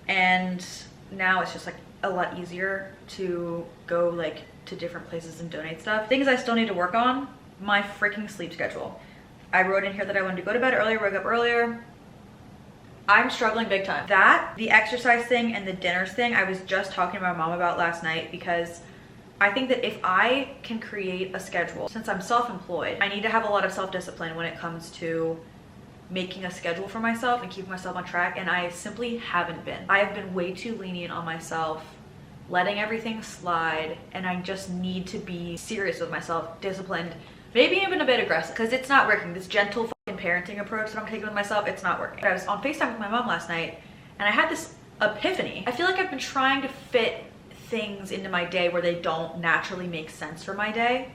and now it's just like a lot easier to go like to different places and donate stuff. Things I still need to work on: my freaking sleep schedule. I wrote in here that I wanted to go to bed earlier, wake up earlier. I'm struggling big time. That, the exercise thing, and the dinners thing, I was just talking to my mom about last night because I think that if I can create a schedule, since I'm self-employed, I need to have a lot of self-discipline when it comes to making a schedule for myself and keeping myself on track, and I simply haven't been. I have been way too lenient on myself, letting everything slide, and I just need to be serious with myself, disciplined, maybe even a bit aggressive, because it's not working. This gentle fucking parenting approach that I'm taking with myself, it's not working. I was on FaceTime with my mom last night and I had this epiphany. I feel like I've been trying to fit things into my day where they don't naturally make sense for my day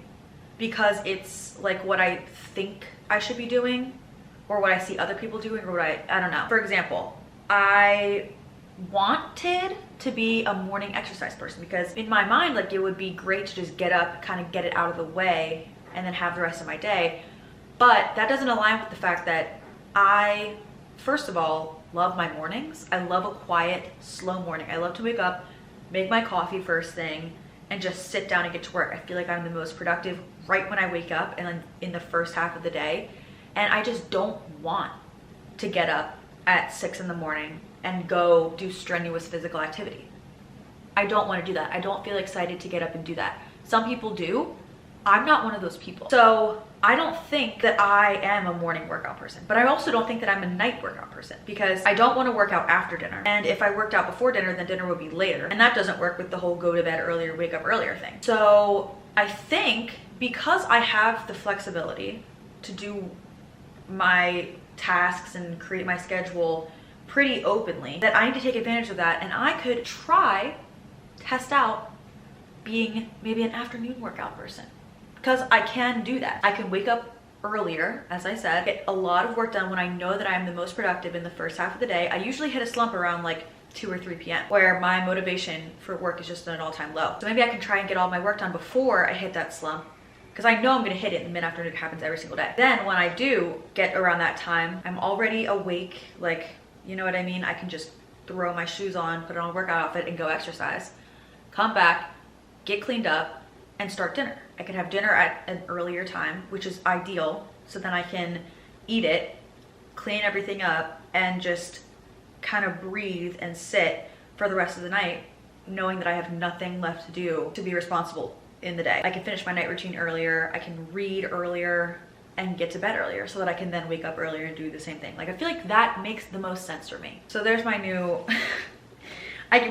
because it's like what I think I should be doing or what I see other people doing or what I don't know. For example, I wanted to be a morning exercise person because in my mind, like, it would be great to just get up, kind of get it out of the way, and then have the rest of my day. But that doesn't align with the fact that I, first of all, love my mornings. I love a quiet, slow morning. I love to wake up, make my coffee first thing, and just sit down and get to work. I feel like I'm the most productive right when I wake up and in the first half of the day. And I just don't want to get up at 6 in the morning and go do strenuous physical activity. I don't want to do that. I don't feel excited to get up and do that. Some people do. I'm not one of those people. So I don't think that I am a morning workout person, but I also don't think that I'm a night workout person because I don't want to work out after dinner. And if I worked out before dinner, then dinner would be later. And that doesn't work with the whole go to bed earlier, wake up earlier thing. So I think because I have the flexibility to do my tasks and create my schedule pretty openly, that I need to take advantage of that. And I could test out being maybe an afternoon workout person. Because I can do that. I can wake up earlier, as I said, get a lot of work done when I know that I am the most productive in the first half of the day. I usually hit a slump around like 2 or 3 p.m. where my motivation for work is just at an all-time low. So maybe I can try and get all my work done before I hit that slump, because I know I'm gonna hit it in the mid-afternoon. It happens every single day. Then when I do get around that time, I'm already awake, like, you know what I mean? I can just throw my shoes on, put on a workout outfit and go exercise, come back, get cleaned up, and start dinner. I could have dinner at an earlier time, which is ideal. So then I can eat it, clean everything up, and just kind of breathe and sit for the rest of the night, knowing that I have nothing left to do to be responsible in the day. I can finish my night routine earlier, I can read earlier, and get to bed earlier so that I can then wake up earlier and do the same thing. Like, I feel like that makes the most sense for me. So there's my new,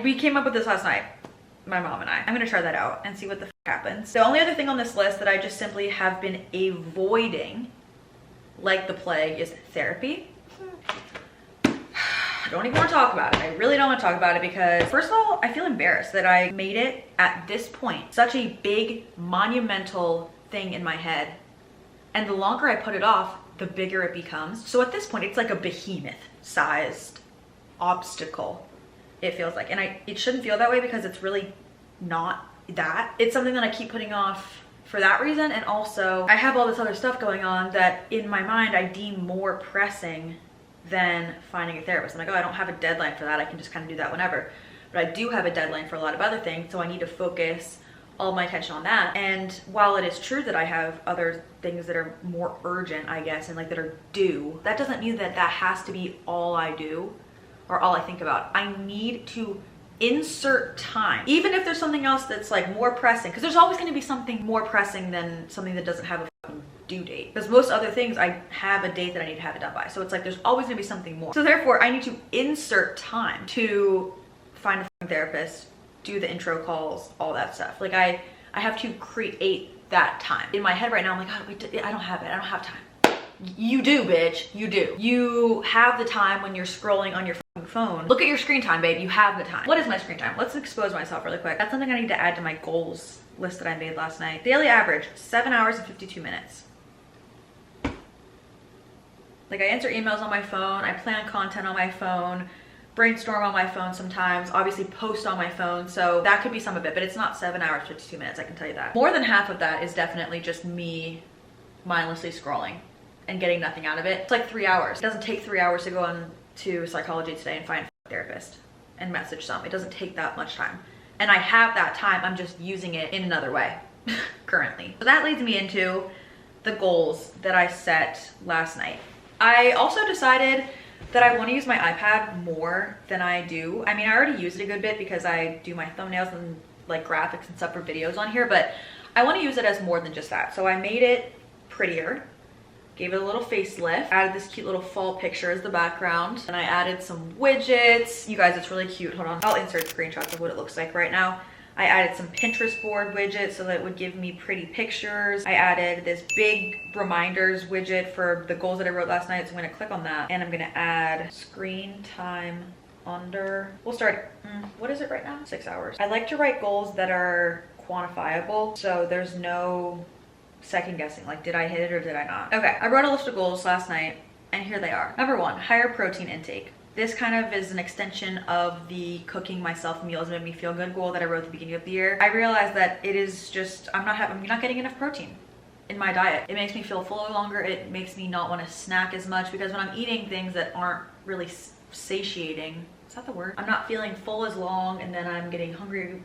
we came up with this last night, my mom and I. I'm gonna try that out and see what the happens. The only other thing on this list that I just simply have been avoiding like the plague is therapy. I don't even want to talk about it. I really don't want to talk about it because, first of all, I feel embarrassed that I made it at this point such a big monumental thing in my head, and the longer I put it off, the bigger it becomes. So at this point, it's like a behemoth sized obstacle, it feels like. And it shouldn't feel that way because it's really not that. It's something that I keep putting off for that reason, and also I have all this other stuff going on that in my mind I deem more pressing than finding a therapist. I'm like, oh, I don't have a deadline for that, I can just kind of do that whenever. But I do have a deadline for a lot of other things, so I need to focus all my attention on that. And while it is true that I have other things that are more urgent, I guess, and like that are due, that doesn't mean that that has to be all I do or all I think about. I need to insert time, even if there's something else that's like more pressing, because there's always going to be something more pressing than something that doesn't have a fucking due date, because most other things I have a date that I need to have it done by. So it's like there's always going to be something more. So therefore I need to insert time to find a fucking therapist, do the intro calls, all that stuff. Like I have to create that time. In my head right now I'm like, oh, wait, I don't have it, I don't have time. You do, bitch, you do. You have the time when you're scrolling on your phone. Look at your screen time, babe. You have the time. What is my screen time? Let's expose myself really quick. That's something I need to add to my goals list that I made last night. Daily average, 7 hours and 52 minutes. Like, I answer emails on my phone, I plan content on my phone, brainstorm on my phone sometimes, obviously post on my phone, so that could be some of it, but it's not 7 hours, 52 minutes, I can tell you that. More than half of that is definitely just me mindlessly scrolling and getting nothing out of it. It's like 3 hours. It doesn't take 3 hours to go on to Psychology Today and find a therapist and message some. It doesn't take that much time. And I have that time, I'm just using it in another way currently. So that leads me into the goals that I set last night. I also decided that I want to use my iPad more than I do. I mean, I already use it a good bit because I do my thumbnails and like graphics and stuff for videos on here, but I want to use it as more than just that. So I made it prettier, gave it a little facelift, added this cute little fall picture as the background, and I added some widgets. You guys, it's really cute. Hold on, I'll insert screenshots of what it looks like right now. I added some Pinterest board widgets so that it would give me pretty pictures. I added this big reminders widget for the goals that I wrote last night, so I'm gonna click on that, and I'm gonna add screen time under, we'll start, what is it right now? 6 hours. I like to write goals that are quantifiable, so there's no second guessing, like did I hit it or did I not? Okay, I wrote a list of goals last night, and here they are. Number 1, higher protein intake. This kind of is an extension of the cooking myself meals made me feel good goal that I wrote at the beginning of the year. I realized that it is just, I'm not getting enough protein in my diet. It makes me feel fuller longer. It makes me not want to snack as much, because when I'm eating things that aren't really satiating, is that the word? I'm not feeling full as long, and then I'm getting hungry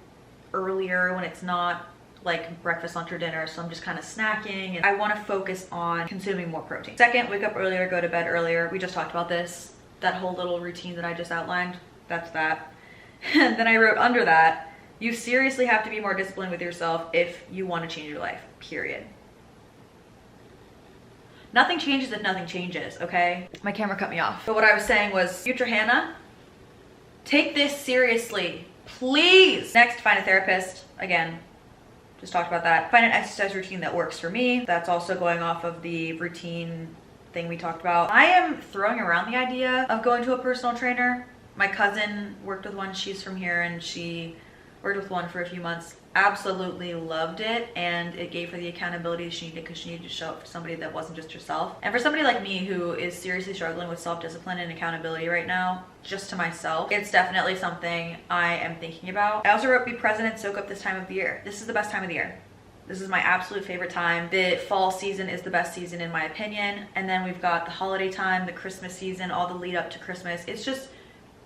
earlier when it's not like breakfast, lunch, or dinner, so I'm just kind of snacking, and I want to focus on consuming more protein. Second, wake up earlier, go to bed earlier. We just talked about this. That whole little routine that I just outlined, that's that. And then I wrote under that, you seriously have to be more disciplined with yourself if you want to change your life, period. Nothing changes if nothing changes, okay? My camera cut me off. But what I was saying was, future Hannah, take this seriously, please. Next, find a therapist. Again, just talked about that. Find an exercise routine that works for me. That's also going off of the routine thing we talked about. I am throwing around the idea of going to a personal trainer. My cousin worked with one, she's from here, and she worked with one for a few months. Absolutely loved it, and it gave her the accountability she needed, because she needed to show up for somebody that wasn't just herself. And for somebody like me who is seriously struggling with self-discipline and accountability right now, just to myself, it's definitely something I am thinking about. I also wrote, be present and soak up this time of the year. This is the best time of the year. This is my absolute favorite time. The fall season is the best season in my opinion. And then we've got the holiday time, the Christmas season, all the lead up to Christmas. It's just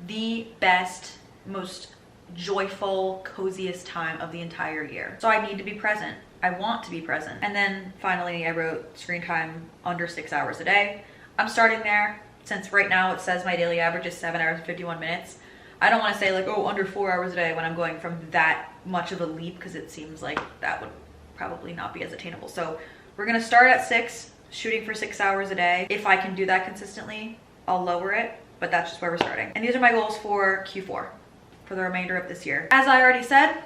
the best, most joyful, coziest time of the entire year. So I need to be present. I want to be present. And then finally I wrote screen time under 6 hours a day. I'm starting there, since right now it says my daily average is 7 hours and 51 minutes. I don't want to say like, oh, under 4 hours a day when I'm going from that much of a leap, because it seems like that would probably not be as attainable. So we're gonna start at 6, shooting for 6 hours a day. If I can do that consistently, I'll lower it, but that's just where we're starting. And these are my goals for Q4, for the remainder of this year. As I already said,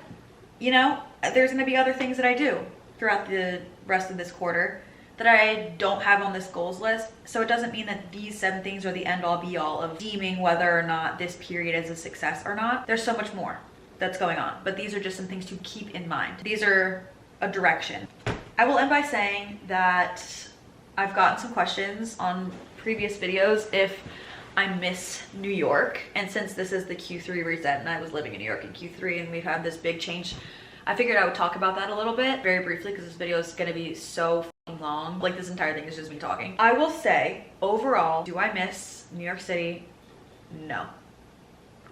you know, there's gonna be other things that I do throughout the rest of this quarter that I don't have on this goals list. So it doesn't mean that these 7 things are the end all be all of deeming whether or not this period is a success or not. There's so much more that's going on, but these are just some things to keep in mind. These are a direction. I will end by saying that I've gotten some questions on previous videos if I miss New York, and since this is the Q3 reset and I was living in New York in Q3 and we've had this big change, I figured I would talk about that a little bit very briefly, because this video is going to be so fucking long. Like, this entire thing is just me talking. I will say, overall, do I miss New York City? No,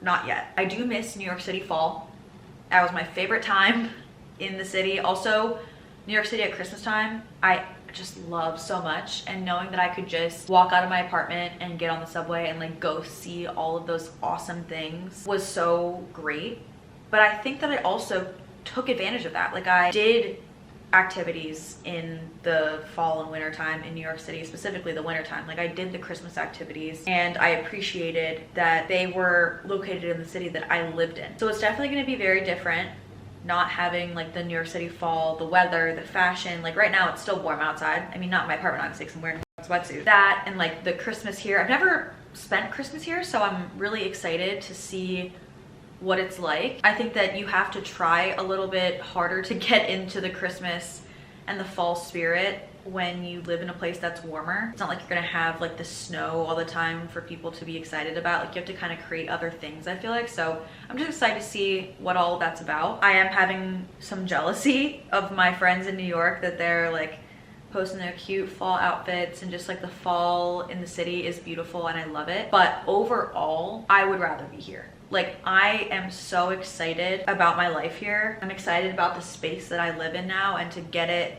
not yet. I do miss New York City fall. That was my favorite time in the city. Also, New York City at Christmas time, I just love so much, and knowing that I could just walk out of my apartment and get on the subway and like go see all of those awesome things was so great. But I think that I also took advantage of that. Like, I did activities in the fall and winter time in New York City, specifically the winter time. Like, I did the Christmas activities, and I appreciated that they were located in the city that I lived in. So it's definitely going to be very different not having like the New York City fall, the weather, the fashion. Like, right now it's still warm outside. I mean, not in my apartment, obviously, because I'm wearing a sweatsuit. That and like the Christmas here. I've never spent Christmas here, so I'm really excited to see what it's like. I think that you have to try a little bit harder to get into the Christmas and the fall spirit when you live in a place that's warmer. It's not like you're gonna have like the snow all the time for people to be excited about. Like, you have to kind of create other things, I feel like. So I'm just excited to see what all that's about. I am having some jealousy of my friends in New York that they're like posting their cute fall outfits, and just like the fall in the city is beautiful and I love it. But overall, I would rather be here. Like, I am so excited about my life here. I'm excited about the space that I live in now, and to get it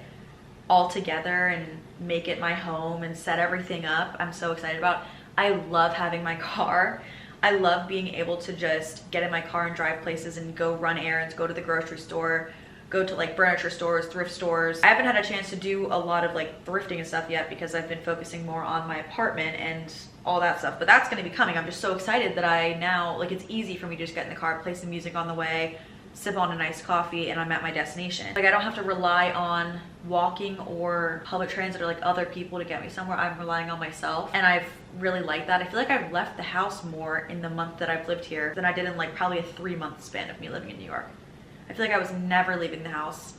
all together and make it my home and set everything up. I'm so excited about. I love having my car. I love being able to just get in my car and drive places and go run errands, go to the grocery store, go to like furniture stores, thrift stores. I haven't had a chance to do a lot of like thrifting and stuff yet, because I've been focusing more on my apartment and all that stuff, but that's gonna be coming. I'm just so excited that I now, like, it's easy for me to just get in the car, play some music on the way, sip on a nice coffee, and I'm at my destination. Like, I don't have to rely on walking or public transit or like other people to get me somewhere. I'm relying on myself, and I've really liked that. I feel like I've left the house more in the month that I've lived here than I did in like probably a 3-month span of me living in New York. I feel like I was never leaving the house,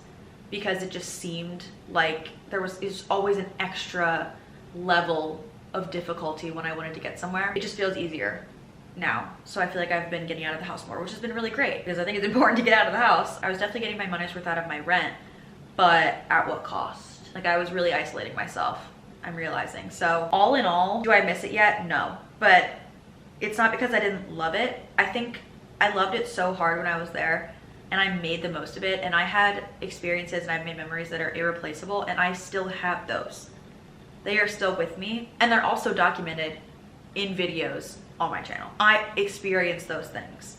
because it just seemed like there was always an extra level of difficulty when I wanted to get somewhere. It just feels easier now. So I feel like I've been getting out of the house more, which has been really great, because I think it's important to get out of the house. I was definitely getting my money's worth out of my rent, but at what cost? Like, I was really isolating myself, I'm realizing. So all in all, do I miss it yet? No, but it's not because I didn't love it. I think I loved it so hard when I was there and I made the most of it, and I had experiences and I've made memories that are irreplaceable, and I still have those. They are still with me, and they're also documented in videos on my channel. I experienced those things.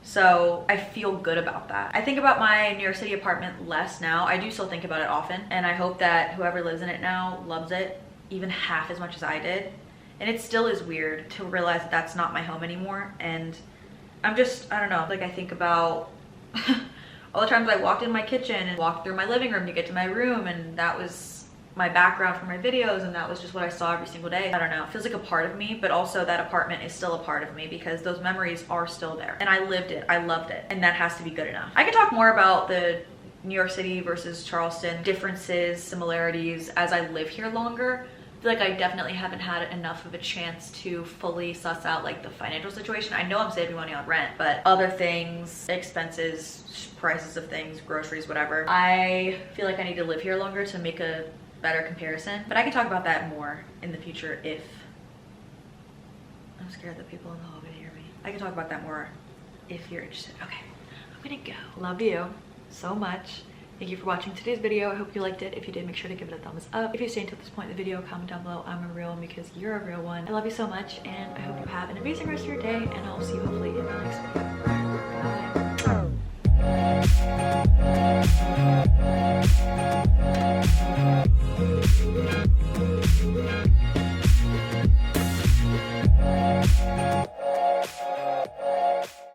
So I feel good about that. I think about my New York City apartment less now. I do still think about it often, and I hope that whoever lives in it now loves it even half as much as I did. And it still is weird to realize that that's not my home anymore. And I'm just, I don't know, like I think about all the times I walked in my kitchen and walked through my living room to get to my room, and that was my background for my videos, and that was just what I saw every single day. I don't know, it feels like a part of me, but also that apartment is still a part of me because those memories are still there, and I lived it, I loved it, and that has to be good enough. I could talk more about the New York City versus Charleston differences, similarities as I live here longer. I feel like I definitely haven't had enough of a chance to fully suss out like the financial situation. I know I'm saving money on rent, but other things, expenses, prices of things, groceries, whatever. I feel like I need to live here longer to make a better comparison, but I can talk about that more in the future if I'm scared that people in the hall will hear me. I can talk about that more if you're interested. Okay, I'm gonna go. Love you so much. Thank you for watching today's video. I hope you liked it. If you did, make sure to give it a thumbs up. If you stayed until this point in the video, comment down below I'm a real one because you're a real one. I love you so much, and I hope you have an amazing rest of your day, and I'll see you hopefully in the next video.